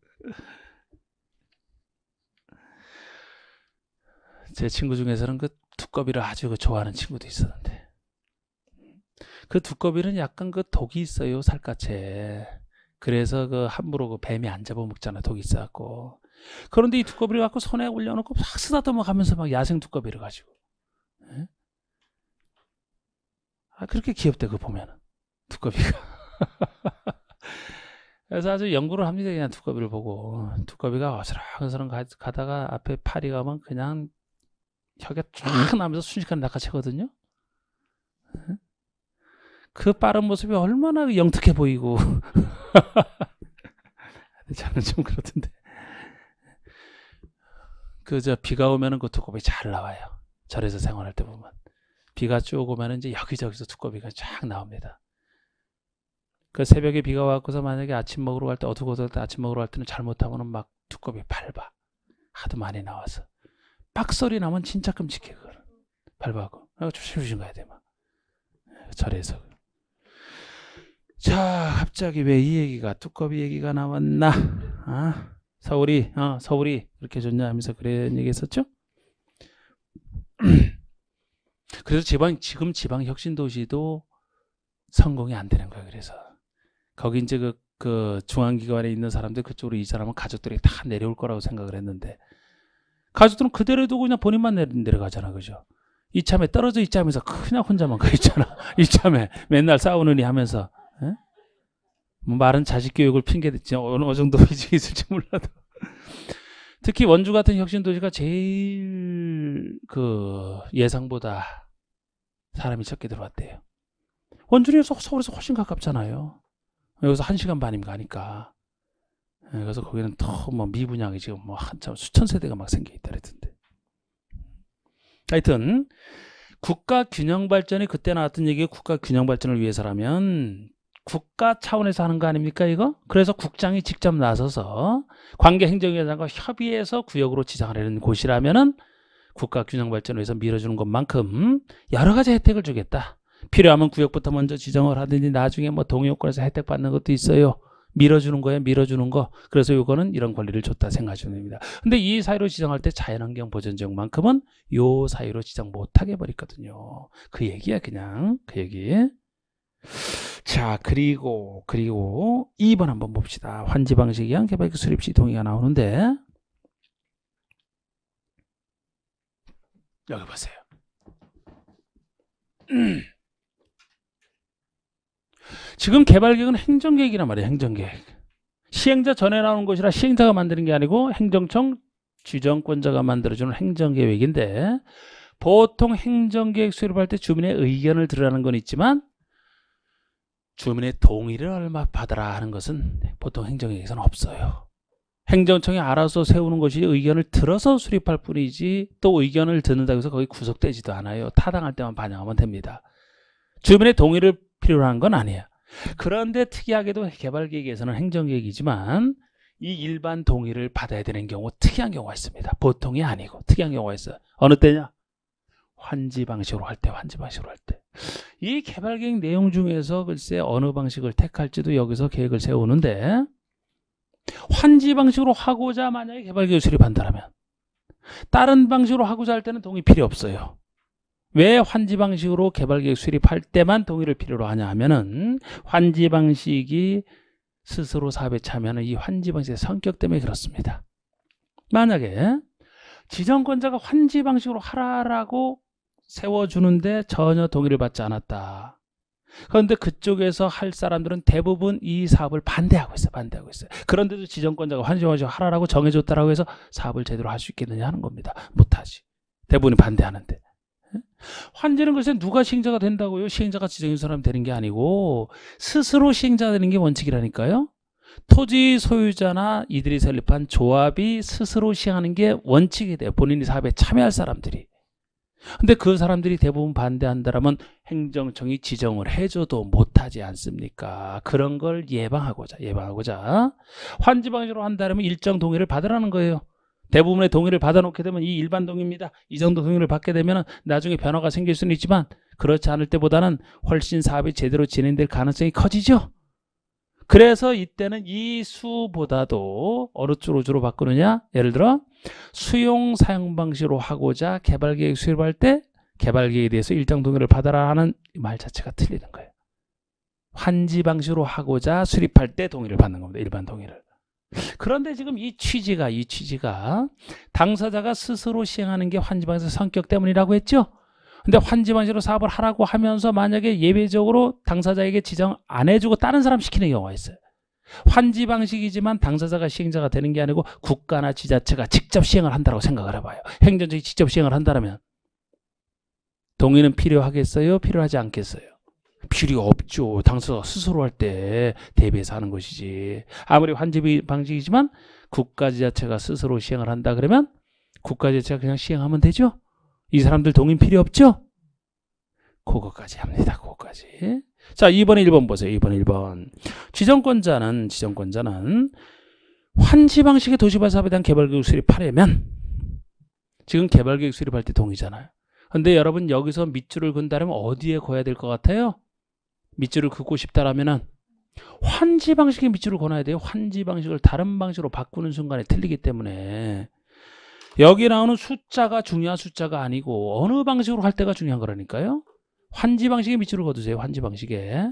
제 친구 중에서는 그 두꺼비를 아주 좋아하는 친구도 있었는데 그 두꺼비는 약간 그 독이 있어요. 살갗에. 그래서 그 함부로 그 뱀이 안 잡아먹잖아. 독이 있어갖고. 그런데 이 두꺼비를 갖고 손에 올려놓고 막 쓰다듬어 가면서 막 야생 두꺼비를 가지고. 에? 그렇게 귀엽대 그거 보면은 두꺼비가. 그래서 아주 연구를 합니다. 그냥 두꺼비를 보고 두꺼비가 어스렁어스렁 가다가 앞에 파리 가면 그냥 혀가 쫙 나면서 순식간에 낚아채거든요. 그 빠른 모습이 얼마나 영특해 보이고. 저는 좀 그렇던데. 비가 오면은 그 두꺼비 잘 나와요. 절에서 생활할 때 보면. 비가 쭉 오면은 이제 여기저기서 두꺼비가 쫙 나옵니다. 그 새벽에 비가 와서 만약에 아침 먹으러 갈 때 어두워서 아침 먹으러 갈 때는 잘못하면은 막 두꺼비 밟아. 하도 많이 나와서. 빡소리 나면 진짜 끔찍해 그걸. 밟아고. 조심조심 가야 돼 막. 절에서. 자, 갑자기 왜 이 얘기가 두꺼비 얘기가 나왔나? 서울이 그렇게 좋냐 하면서 그런 얘기 했었죠? 그래서 지금 지방 혁신도시도 성공이 안 되는 거예요. 그래서 거기 이제 그 중앙기관에 있는 사람들 그쪽으로 이사하면 가족들이 다 내려올 거라고 생각을 했는데 가족들은 그대로 두고 그냥 본인만 내려가잖아, 그죠? 이참에 떨어져 있자면서 그냥 혼자만 가 있잖아. 이참에 맨날 싸우느니 하면서. 에? 뭐 말은 자식 교육을 핑계댔지 어느 정도 위치에 있을지 몰라도 특히 원주 같은 혁신도시가 제일 그 예상보다 사람이 적게 들어왔대요. 원주는 서울에서 훨씬 가깝잖아요. 여기서 1시간 반이면 가니까. 그래서 거기는 더 뭐 미분양이 지금 뭐 한참 수천 세대가 막 생겨 있다 그랬던데. 하여튼 국가 균형 발전이 그때 나왔던 얘기가 국가 균형 발전을 위해서라면 국가 차원에서 하는 거 아닙니까 이거? 그래서 국장이 직접 나서서 관계 행정위원장과 협의해서 구역으로 지정하려는 곳이라면은 국가 균형 발전을 위해서 밀어주는 것만큼 여러 가지 혜택을 주겠다. 필요하면 구역부터 먼저 지정을 하든지 나중에 뭐 동의요건에서 혜택 받는 것도 있어요. 밀어주는 거예요. 밀어주는 거. 그래서 요거는 이런 권리를 줬다 생각하시면 됩니다. 근데 이 사유로 지정할 때 자연환경 보전 지역만큼은 요 사유로 지정 못하게 해버렸거든요. 그 얘기야 그냥. 그 얘기. 자 그리고 2번 한번 봅시다. 환지 방식에 의한 개발계획 수립 시 동의가 나오는데 여기 보세요. 지금 개발계획은 행정계획이란 말이에요. 행정계획. 시행자 전에 나오는 것이라 시행자가 만드는 게 아니고 행정청 지정권자가 만들어주는 행정계획인데 보통 행정계획 수립할 때 주민의 의견을 들으라는 건 있지만 주민의 동의를 얼마 받아라 하는 것은 보통 행정계획에서는 없어요. 행정청이 알아서 세우는 것이 의견을 들어서 수립할 뿐이지 또 의견을 듣는다고 해서 거기 구속되지도 않아요. 타당할 때만 반영하면 됩니다. 주민의 동의를 필요로 하는 건 아니에요. 그런데 특이하게도 개발계획에서는 행정계획이지만 이 일반 동의를 받아야 되는 경우 특이한 경우가 있습니다. 보통이 아니고 특이한 경우가 있어요. 어느 때냐? 환지 방식으로 할 때, 환지 방식으로 할 때. 이 개발계획 내용 중에서 글쎄 어느 방식을 택할지도 여기서 계획을 세우는데 환지 방식으로 하고자 만약에 개발계획 수립한다면 다른 방식으로 하고자 할 때는 동의 필요 없어요. 왜 환지 방식으로 개발계획 수립할 때만 동의를 필요로 하냐 하면은 환지 방식이 스스로 사업에 참여하는 이 환지 방식의 성격 때문에 그렇습니다. 만약에 지정권자가 환지 방식으로 하라라고 세워주는데 전혀 동의를 받지 않았다. 그런데 그쪽에서 할 사람들은 대부분 이 사업을 반대하고 있어요. 그런데도 지정권자가 환지 방식으로 하라라고 정해줬다라고 해서 사업을 제대로 할 수 있겠느냐 하는 겁니다. 못하지. 대부분이 반대하는데. 환지는 글쎄 누가 시행자가 된다고요? 시행자가 지정인 사람이 되는 게 아니고 스스로 시행자가 되는 게 원칙이라니까요. 토지 소유자나 이들이 설립한 조합이 스스로 시행하는 게 원칙이 돼요. 본인이 사업에 참여할 사람들이. 근데 그 사람들이 대부분 반대한다면 행정청이 지정을 해줘도 못하지 않습니까? 그런 걸 예방하고자 환지 방식으로 한다면 일정 동의를 받으라는 거예요. 대부분의 동의를 받아놓게 되면 이 일반 동의입니다. 이 정도 동의를 받게 되면 나중에 변화가 생길 수는 있지만 그렇지 않을 때보다는 훨씬 사업이 제대로 진행될 가능성이 커지죠. 그래서 이때는 이 수보다도 어느 쪽으로 주로 바꾸느냐? 예를 들어 수용 사용 방식으로 하고자 개발계획 수립할 때 개발계획에 대해서 일정 동의를 받아라 하는 말 자체가 틀리는 거예요. 환지 방식으로 하고자 수립할 때 동의를 받는 겁니다. 일반 동의를. 그런데 지금 이 취지가 당사자가 스스로 시행하는 게 환지 방식의 성격 때문이라고 했죠. 근데 환지 방식으로 사업을 하라고 하면서 만약에 예외적으로 당사자에게 지정 안 해주고 다른 사람 시키는 경우가 있어요. 환지 방식이지만 당사자가 시행자가 되는 게 아니고 국가나 지자체가 직접 시행을 한다고 생각을 해봐요. 행정적이 직접 시행을 한다면 동의는 필요하겠어요? 필요하지 않겠어요? 필요 없죠. 당사자가 스스로 할 때 대비해서 하는 것이지. 아무리 환지 방식이지만 국가 지자체가 스스로 시행을 한다 그러면 국가 지자체가 그냥 시행하면 되죠. 이 사람들 동의 필요 없죠? 그거까지 합니다. 그거까지. 자, 2번 1번 보세요. 2번 1번. 지정권자는 환지 방식의 도시발 사업에 대한 개발계획 수립하려면 지금 개발계획 수립할 때 동의잖아요. 근데 여러분 여기서 밑줄을 그은다면 어디에 그어야 될 것 같아요? 밑줄을 긋고 싶다라면은 환지 방식의 밑줄을 그어야 돼요. 환지 방식을 다른 방식으로 바꾸는 순간에 틀리기 때문에 여기 나오는 숫자가 중요한 숫자가 아니고 어느 방식으로 할 때가 중요한 거라니까요. 환지 방식의 밑줄을 그어두세요. 환지 방식에.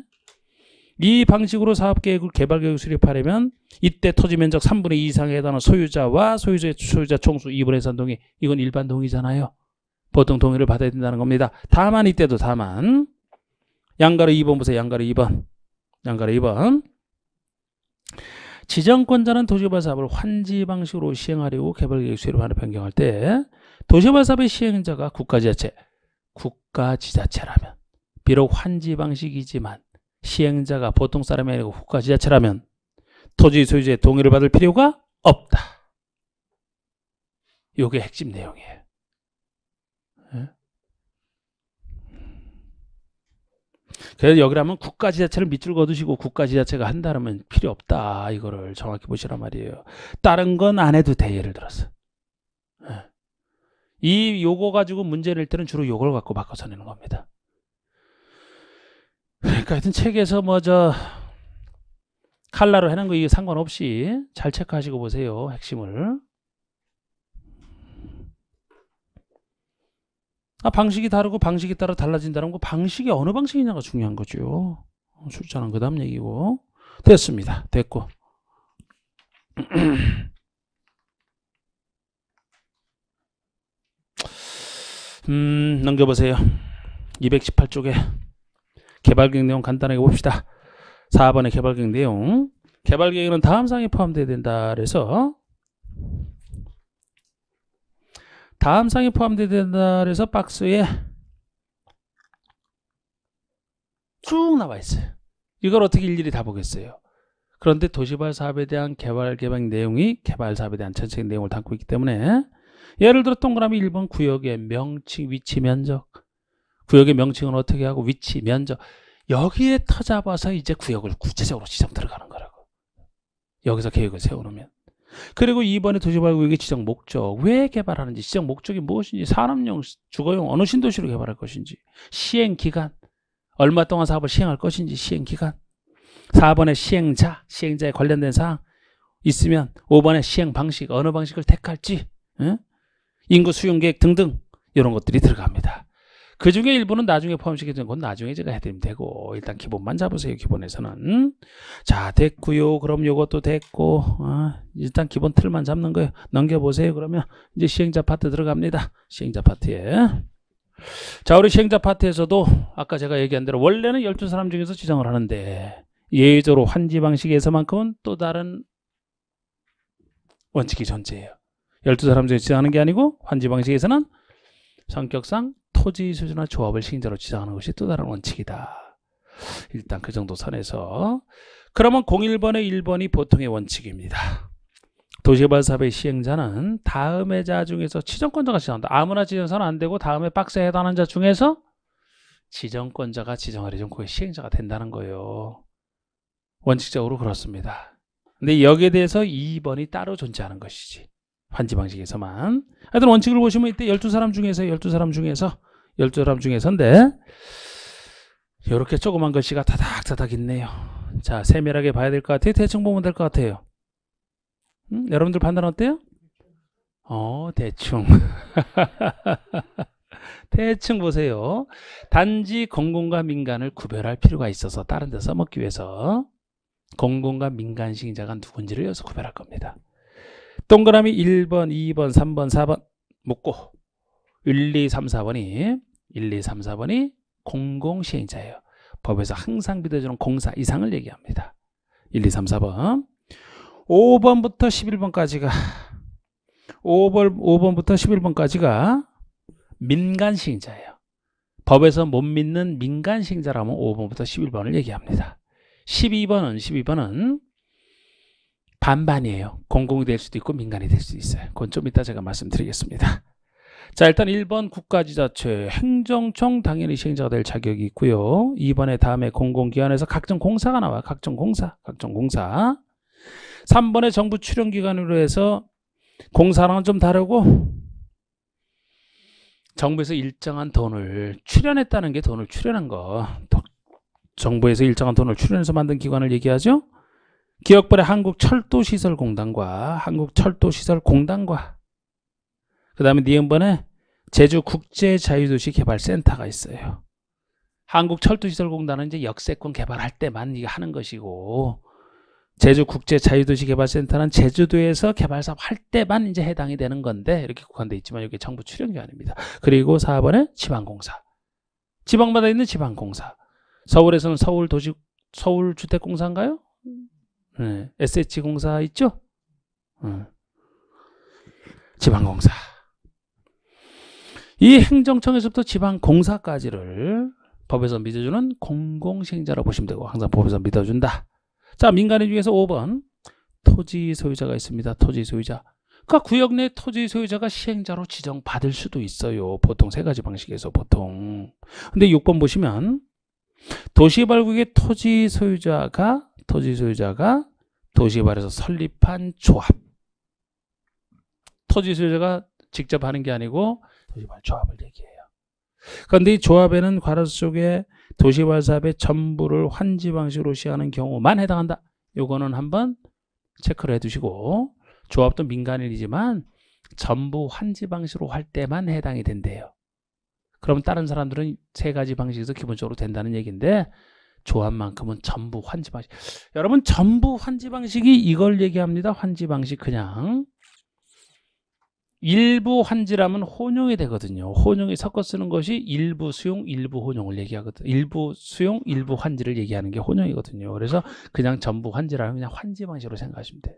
이 방식으로 사업계획을 개발계획을 수립하려면 이때 토지 면적 3분의 2 이상에 해당하는 소유자 총수 2분의 3 동의. 이건 일반 동의잖아요. 보통 동의를 받아야 된다는 겁니다. 다만 이때도 양가로 2번 보세요. 양가로 2번. 지정권자는 도시개발 사업을 환지 방식으로 시행하려고 개발계획 수립안을 변경할 때 도시개발 사업의 시행자가 국가지자체라면 비록 환지 방식이지만 시행자가 보통 사람이 아니고 국가지자체라면 토지 소유자의 동의를 받을 필요가 없다. 이게 핵심 내용이에요. 그래서 여기라면 국가지자체를 밑줄 그어두시고 국가지자체가 한다면 필요 없다. 이거를 정확히 보시란 말이에요. 다른 건 안 해도 돼. 예를 들어서 요거 가지고 문제 낼 때는 주로 요걸 갖고 바꿔서 내는 겁니다. 그러니까 하여튼 책에서 칼라로 해놓은 거 이게 상관없이 잘 체크하시고 보세요. 핵심을. 방식이 다르고 방식에 따라 달라진다는 거, 방식이 어느 방식이냐가 중요한 거죠. 출제는 그 다음 얘기고. 됐습니다. 됐고. 넘겨보세요. 218쪽에 개발계획 내용 간단하게 봅시다. 4번의 개발계획 내용. 개발계획은 다음 사항에 포함되어야 된다. 그래서 다음 사항에 포함되어야 된다. 그래서 박스에 쭉 나와 있어요. 이걸 어떻게 일일이 다 보겠어요. 그런데 도시발 사업에 대한 개발계획 내용이 개발 사업에 대한 전체적인 내용을 담고 있기 때문에, 예를 들어 동그라미 1번 구역의 명칭, 위치, 면적. 구역의 명칭은 어떻게 하고 위치, 면적. 여기에 터잡아서 이제 구역을 구체적으로 지정 들어가는 거라고. 여기서 계획을 세워놓으면. 그리고 2번의 도시발구역의 지정 목적. 왜 개발하는지, 지정 목적이 무엇인지, 산업용, 주거용, 어느 신도시로 개발할 것인지, 시행기간, 얼마 동안 사업을 시행할 것인지, 시행기간. 4번의 시행자, 시행자에 관련된 사항 있으면 5번의 시행 방식, 어느 방식을 택할지, 인구 수용 계획 등등 이런 것들이 들어갑니다. 그 중에 일부는 나중에 포함시켜주는 건 나중에 제가 해드리면 되고, 일단 기본만 잡으세요. 기본에서는. 자, 됐고요. 그럼 요것도 됐고, 일단 기본 틀만 잡는 거예요. 넘겨보세요. 그러면 이제 시행자 파트 들어갑니다. 시행자 파트에. 자, 우리 시행자 파트에서도 아까 제가 얘기한 대로 원래는 12사람 중에서 지정을 하는데, 예외적으로 환지 방식에서만큼은 또 다른 원칙이 존재해요. 12사람 중에 지정하는 게 아니고, 환지 방식에서는 성격상 토지 수준화 조합을 시행자로 지정하는 것이 또 다른 원칙이다. 일단 그 정도 선에서. 그러면 01번의 1번이 보통의 원칙입니다. 도시개발 사업의 시행자는 다음의 자 중에서 지정권자가 지정한다. 아무나 지정해서는 안 되고, 다음에 박스에 해당하는 자 중에서 지정권자가 지정을 해준 그게 시행자가 된다는 거예요. 원칙적으로 그렇습니다. 근데 여기에 대해서 2번이 따로 존재하는 것이지. 환지 방식에서만. 하여튼 원칙을 보시면 이때 12사람 중에서인데, 이렇게 조그만 글씨가 다닥다닥 있네요. 자, 세밀하게 봐야 될 것 같아요. 대충 보면 될 것 같아요. 여러분들 판단 어때요? 대충. 대충 보세요. 단지 공공과 민간을 구별할 필요가 있어서 다른 데 써먹기 위해서 공공과 민간 시행자가 누군지를 여기서 구별할 겁니다. 동그라미 1번, 2번, 3번, 4번 묶고 1, 2, 3, 4번이 공공시행자예요. 법에서 항상 믿어주는 공사 이상을 얘기합니다. 1, 2, 3, 4번. 5번부터 11번까지가 5번부터 11번까지가 민간시행자예요. 법에서 못 믿는 민간시행자라면 5번부터 11번을 얘기합니다. 12번은 반반이에요. 공공이 될 수도 있고 민간이 될 수도 있어요. 그건 좀 이따 제가 말씀드리겠습니다. 자, 일단 1번 국가지자체, 행정청 당연히 시행자가 될 자격이 있고요. 2번에 다음에 공공기관에서 각종 공사가 나와요. 각종 공사. 3번에 정부 출연기관으로 해서 공사랑은 좀 다르고, 정부에서 일정한 돈을 출연했다는 게 돈을 출연한 거. 정부에서 일정한 돈을 출연해서 만든 기관을 얘기하죠. 기업벌의 한국철도시설공단과 그 다음에 니은번에 제주국제자유도시개발센터가 있어요. 한국철도시설공단은 이제 역세권 개발할 때만 이거 하는 것이고, 제주국제자유도시개발센터는 제주도에서 개발사업 할 때만 이제 해당이 되는 건데, 이렇게 국한되어 있지만 이게 정부 출연기관입니다. 그리고 4번에 지방공사. 지방마다 있는 지방공사. 서울에서는 서울주택공사인가요? 네. SH공사 있죠? 지방공사. 이 행정청에서부터 지방공사까지를 법에서 믿어주는 공공시행자라고 보시면 되고, 항상 법에서 믿어준다. 자, 민간인 중에서 5번 토지 소유자가 있습니다. 토지 소유자. 그러니까 구역 내 토지 소유자가 시행자로 지정받을 수도 있어요. 보통 세 가지 방식에서 보통. 근데 6번 보시면 도시개발구역의 토지 소유자가 도시개발에서 설립한 조합. 토지 소유자가 직접 하는 게 아니고 도시발 조합을 얘기해요. 그런데 이 조합에는 괄호 속에 도시발 사업의 전부를 환지 방식으로 시행하는 경우만 해당한다. 요거는 한번 체크를 해두시고, 조합도 민간인이지만 전부 환지 방식으로 할 때만 해당이 된대요. 그럼 다른 사람들은 세 가지 방식에서 기본적으로 된다는 얘기인데, 조합만큼은 전부 환지 방식. 여러분, 전부 환지 방식이 이걸 얘기합니다. 환지 방식. 그냥 일부 환지라면 혼용이 되거든요. 혼용이 섞어 쓰는 것이 일부 수용, 일부 혼용을 얘기하거든. 일부 수용, 일부 환지를 얘기하는 게 혼용이거든요. 그래서 그냥 전부 환지라면 그냥 환지 방식으로 생각하시면 돼요.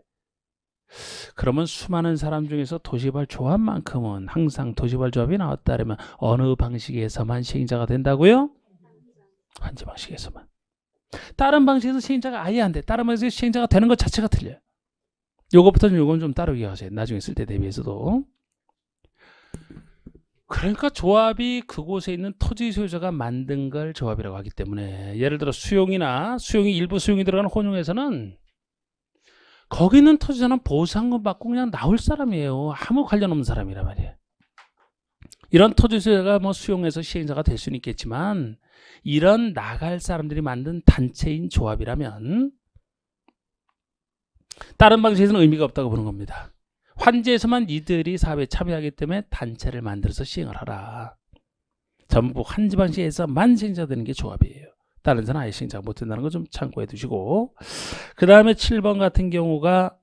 그러면 수많은 사람 중에서 도시발 조합만큼은 항상 도시발 조합이 나왔다면 어느 방식에서만 시행자가 된다고요? 환지 방식에서만. 다른 방식에서 시행자가 아예 안 돼. 다른 방식에서 시행자가 되는 것 자체가 틀려요. 요것부터는 요건 좀 따로 기억하세요. 나중에 쓸 때 대비해서도. 그러니까 조합이 그곳에 있는 토지 소유자가 만든 걸 조합이라고 하기 때문에, 예를 들어 수용이 일부 수용이 들어가는 혼용에서는 거기 있는 토지자는 보상금 받고 그냥 나올 사람이에요. 아무 관련 없는 사람이란 말이에요. 이런 토지 소유자가 뭐 수용해서 시행자가 될 수는 있겠지만, 이런 나갈 사람들이 만든 단체인 조합이라면 다른 방식에서는 의미가 없다고 보는 겁니다. 환지에서만 이들이 사업에 참여하기 때문에 단체를 만들어서 시행을 하라. 전부 환지 방식에서만 시행자가 되는 게 조합이에요. 다른 데는 아예 시행자가 못 된다는 거 좀 참고해 두시고, 그 다음에 7번 같은 경우가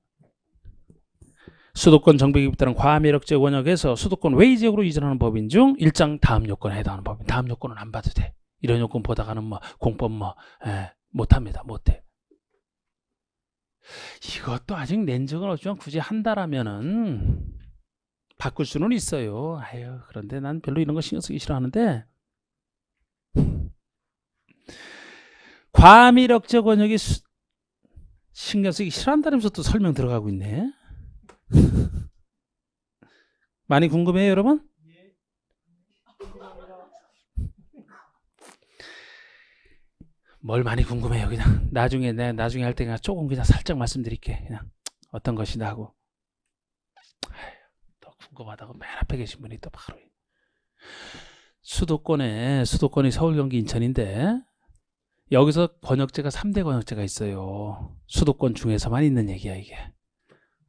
수도권 정비기에 따른 과밀억제 권역에서 수도권 외의 지역으로 이전하는 법인 중 일정 다음 요건에 해당하는 법인. 다음 요건은 안 봐도 돼. 이런 요건 보다가는 뭐 공법 못합니다. 못해. 이것도 아직 낸 적은 없지만 굳이 한다라면은 바꿀 수는 있어요. 아유, 그런데 난 별로 이런 거 신경 쓰기 싫어하는데, 과밀억제 권역이 신경 쓰기 싫어한다면서 또 설명 들어가고 있네. 많이 궁금해요, 여러분? 뭘 많이 궁금해요. 그냥 나중에 할 때 그냥 조금 그냥 살짝 말씀드릴게. 그냥 어떤 것이다 하고. 더 궁금하다고 맨 앞에 계신 분이 또 바로 수도권이 서울, 경기, 인천인데, 여기서 권역제가 3대 권역제가 있어요. 수도권 중에서만 있는 얘기야 이게.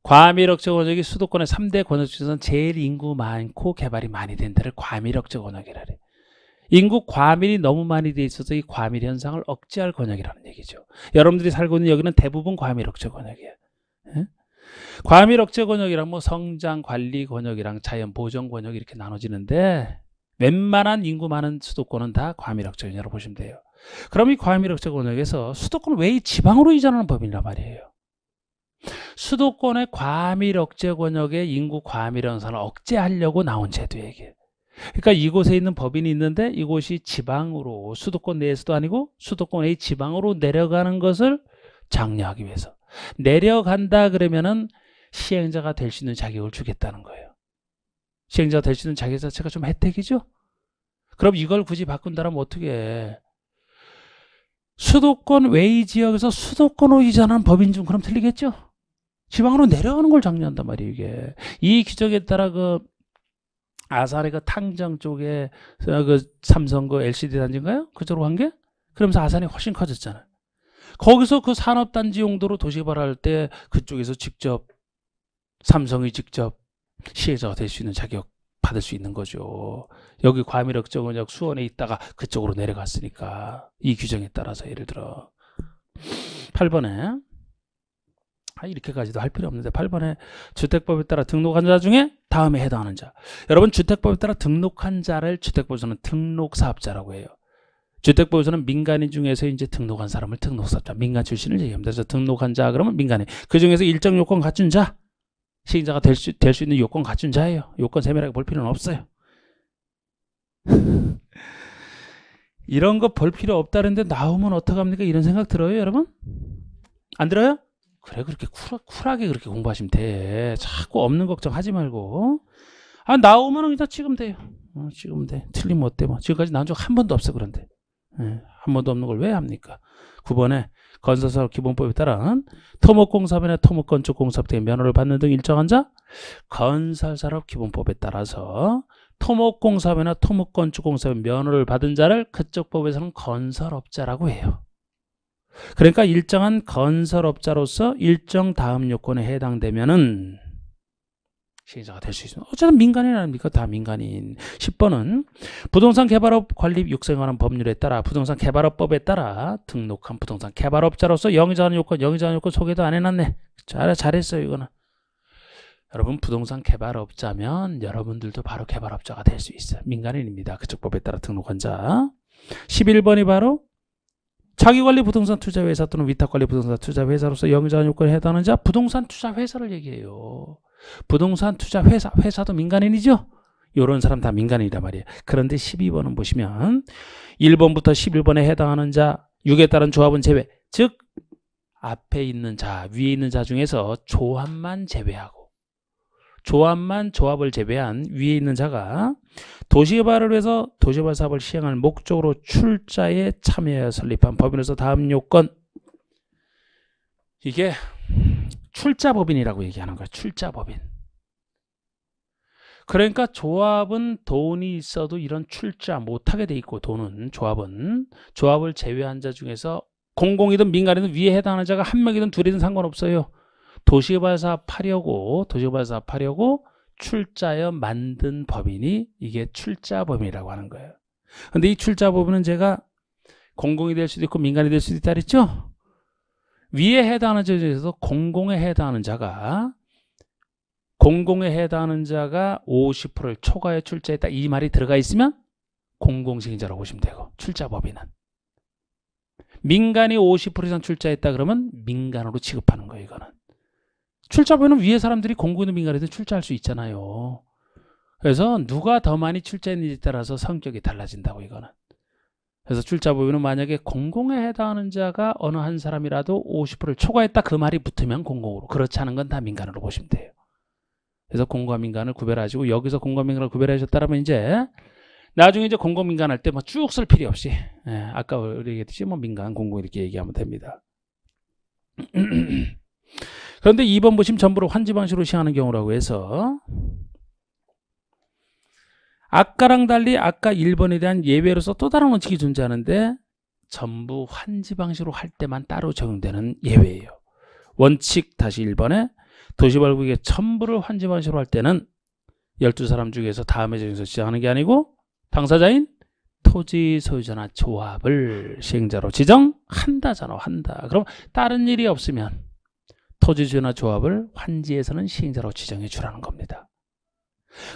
과밀억제 권역이 수도권의 3대 권역 중에서는 제일 인구 많고 개발이 많이 된 데를 과밀억제 권역이라 그래. 인구 과밀이 너무 많이 돼 있어서 이 과밀 현상을 억제할 권역이라는 얘기죠. 여러분들이 살고 있는 여기는 대부분 과밀억제 권역이에요. 예? 과밀억제 권역이랑 뭐 성장 관리 권역이랑 자연 보전 권역 이렇게 나눠지는데, 웬만한 인구 많은 수도권은 다 과밀억제 권역으로 보시면 돼요. 그럼 이 과밀억제 권역에서 수도권 외의 지방으로 이전하는 법이란 말이에요. 수도권의 과밀억제 권역의 인구 과밀 현상을 억제하려고 나온 제도예요. 그러니까 이곳에 있는 법인이 있는데 이곳이 지방으로, 수도권 내에서도 아니고 수도권 외의 지방으로 내려가는 것을 장려하기 위해서, 내려간다 그러면은 시행자가 될 수 있는 자격을 주겠다는 거예요. 시행자가 될 수 있는 자격 자체가 좀 혜택이죠. 그럼 이걸 굳이 바꾼다면 어떻게 해? 수도권 외의 지역에서 수도권으로 이전한 법인 중 그럼 틀리겠죠? 지방으로 내려가는 걸 장려한단 말이에요. 이게 이 규정에 따라 그 아산의 그 탕정 쪽에 그 삼성 그 LCD 단지인가요? 그쪽으로 간 게? 그러면서 아산이 훨씬 커졌잖아요. 거기서 그 산업단지 용도로 도시개발할 때 그쪽에서 직접 삼성이 직접 시행자가 될 수 있는 자격 받을 수 있는 거죠. 여기 과밀억제 권역 수원에 있다가 그쪽으로 내려갔으니까 이 규정에 따라서 예를 들어 8번에 이렇게까지도 할 필요 없는데 8번에 주택법에 따라 등록한 자 중에 다음에 해당하는 자. 여러분 주택법에 따라 등록한 자를 주택법에서는 등록사업자라고 해요. 주택법에서는 민간인 중에서 이제 등록한 사람을 등록사업자, 민간 출신을 얘기합니다. 그래서 등록한 자 그러면 민간인. 그 중에서 일정 요건 갖춘 자, 시행자가 될 수 있는 요건 갖춘 자예요. 요건 세밀하게 볼 필요는 없어요. 이런 거 볼 필요 없다는데 나오면 어떡합니까? 이런 생각 들어요, 여러분? 안 들어요? 그래, 그렇게 쿨하게 그렇게 공부하시면 돼. 자꾸 없는 걱정 하지 말고. 나오면 그냥 찍으면 돼요. 찍으면 돼. 틀리면 어때? 뭐. 지금까지 나온 적 한 번도 없어, 그런데. 한 번도 없는 걸 왜 합니까? 9번에 건설사업 기본법에 따른 토목공사업이나 토목건축공사업 등의 면허를 받는 등 일정한 자, 건설사업 기본법에 따라서 토목공사업이나 토목건축공사업의 면허를 받은 자를 그쪽 법에서는 건설업자라고 해요. 그러니까 일정한 건설업자로서 일정 다음 요건에 해당되면은 시행자가 될 수 있습니다. 어쨌든 민간인 아닙니까? 다 민간인. 10번은 부동산 개발업 관리 육성에 관한 법률에 따라 부동산 개발업법에 따라 등록한 부동산 개발업자로서 영위자한 요건 소개도 안 해놨네. 잘했어요 이거는. 여러분 부동산 개발업자면 여러분들도 바로 개발업자가 될 수 있어요. 민간인입니다. 그쪽 법에 따라 등록한 자. 11번이 바로 자기관리 부동산 투자회사 또는 위탁관리 부동산 투자회사로서 영위자한 요건에 해당하는 자 부동산 투자회사를 얘기해요. 부동산 투자회사, 회사도 민간인이죠? 이런 사람 다 민간인이란 말이에요. 그런데 12번은 보시면 1번부터 11번에 해당하는 자 6에 따른 조합은 제외. 즉 앞에 있는 자, 위에 있는 자 중에서 조합만 제외하고 조합을 제외한 위에 있는 자가 도시개발을 위해서 도시개발 사업을 시행할 목적으로 출자에 참여하여 설립한 법인으로서 다음 요건. 이게 출자법인이라고 얘기하는 거예요. 출자법인. 그러니까 조합은 돈이 있어도 이런 출자 못하게 돼 있고 조합을 제외한 자 중에서 공공이든 민간이든 위에 해당하는 자가 한 명이든 둘이든 상관없어요. 도시개발 사업 하려고 출자하여 만든 법인이 이게 출자법인이라고 하는 거예요. 근데 이 출자법인은 제가 공공이 될 수도 있고 민간이 될 수도 있다 그랬죠? 위에 해당하는 자 중에서 공공에 해당하는 자가 50%를 초과해 출자했다 이 말이 들어가 있으면 공공시행자라고 보시면 되고 출자법인은 민간이 50% 이상 출자했다 그러면 민간으로 취급하는 거예요. 이거는 출자법인은 위에 사람들이 공공이든 민간이든 출자할 수 있잖아요. 그래서 누가 더 많이 출자했는지에 따라서 성격이 달라진다고 이거는. 그래서 출자법인은 만약에 공공에 해당하는 자가 어느 한 사람이라도 50%를 초과했다 그 말이 붙으면 공공으로, 그렇지 않은 건 다 민간으로 보시면 돼요. 그래서 공과 민간을 구별하시고 여기서 공과 민간을 구별하셨다면 이제 나중에 이제 공공 민간 할 때 막 쭉 쓸 필요 없이 아까 우리 얘기했듯이 뭐 민간 공공 이렇게 얘기하면 됩니다. 그런데 2번 보시면 전부를 환지 방식으로 시행하는 경우라고 해서 아까랑 달리 아까 1번에 대한 예외로서 또 다른 원칙이 존재하는데 전부 환지 방식으로 할 때만 따로 적용되는 예외예요. 원칙 다시 1번에 도시발구역의 전부를 환지 방식으로 할 때는 12사람 중에서 다음에 정해서 지정하는 게 아니고 당사자인 토지 소유자나 조합을 시행자로 지정한다잖아. 한다. 그럼 다른 일이 없으면 토지 소유나 조합을 환지에서는 시행자로 지정해 주라는 겁니다.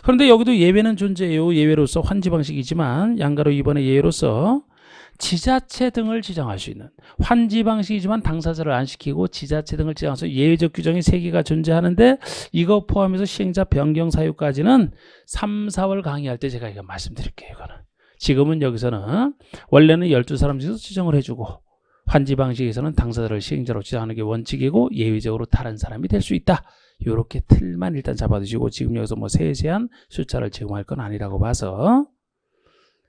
그런데 여기도 예외는 존재해요. 예외로서 환지 방식이지만 양가로 2번의 예외로서 지자체 등을 지정할 수 있는 환지 방식이지만 당사자를 안 시키고 지자체 등을 지정해서 예외적 규정이 3개가 존재하는데 이거 포함해서 시행자 변경 사유까지는 3, 4월 강의할 때 제가 이거 말씀드릴게요. 이거는 지금은 여기서는 원래는 12사람 중에서 지정을 해주고 환지 방식에서는 당사자를 시행자로 지정하는 게 원칙이고 예외적으로 다른 사람이 될 수 있다. 이렇게 틀만 일단 잡아두시고 지금 여기서 뭐 세세한 숫자를 제공할 건 아니라고 봐서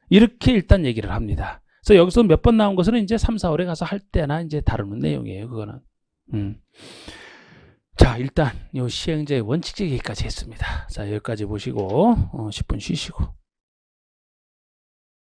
이렇게 일단 얘기를 합니다. 그래서 여기서 몇 번 나온 것은 이제 3, 4월에 가서 할 때나 이제 다루는 내용이에요. 그거는. 자, 일단 이 시행자의 원칙적 얘기까지 했습니다. 자, 여기까지 보시고 10분 쉬시고.